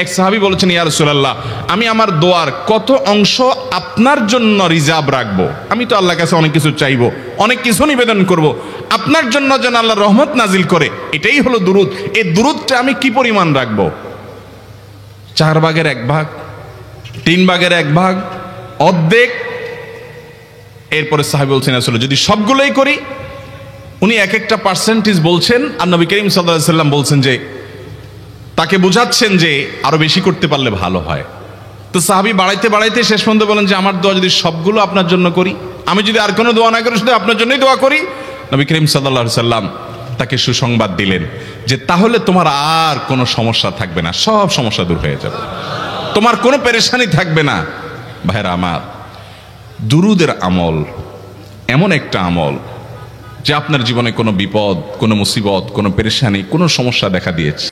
এক সাহাবী বলেছেন, ইয়া রাসূলুল্লাহ, আমি আমার দোয়ার কত অংশ আপনার জন্য রিজার্ভ রাখবো? আমি তো আল্লাহর কাছে অনেক কিছু চাইবো, অনেক কিছু নিবেদন করব, আপনার জন্য যেন আল্লাহ রহমত নাজিল করে, এটাই হলো দুরূদ। এই দুরূদটা আমি কি পরিমাণ রাখবো? 4 ভাগের 1 ভাগ, 3 ভাগের 1 ভাগ, অর্ধেক? এরপরে সাহাবী বলছেন, আসলে যদি সবগুলোই করি, উনি এক একটা পার্সেন্টেজ বলছেন, আর নবী করিম সাল্লাল্লাহু আলাইহি সাল্লাম বলছেন যে, তাকে বোঝাচ্ছেন যে আরো বেশি করতে পারলে ভালো হয়। তো সাহাবী বাড়াইতে বাড়াইতে শেষ পর্যন্ত বলেন যে, আমার দোয়া যদি সবগুলো আপনার জন্য করি, আমি যদি আর কোনো দোয়া না করি, শুধু আপনার জন্যই দোয়া করি, নবী করিম সাল্লাল্লাহু আলাইহি সাল্লাম তাকে সুসংবাদ দিলেন যে তাহলে তোমার আর কোনো সমস্যা থাকবে না, সব সমস্যা দূর হয়ে যাবে, তোমার কোনো পেরেশানি থাকবে না। ভাইরা আমার, দুরুদের আমল এমন একটা আমল যে আপনার জীবনে কোনো বিপদ, কোনো মুসিবত, কোনো পেরেশানি, কোনো সমস্যা দেখা দিয়েছে,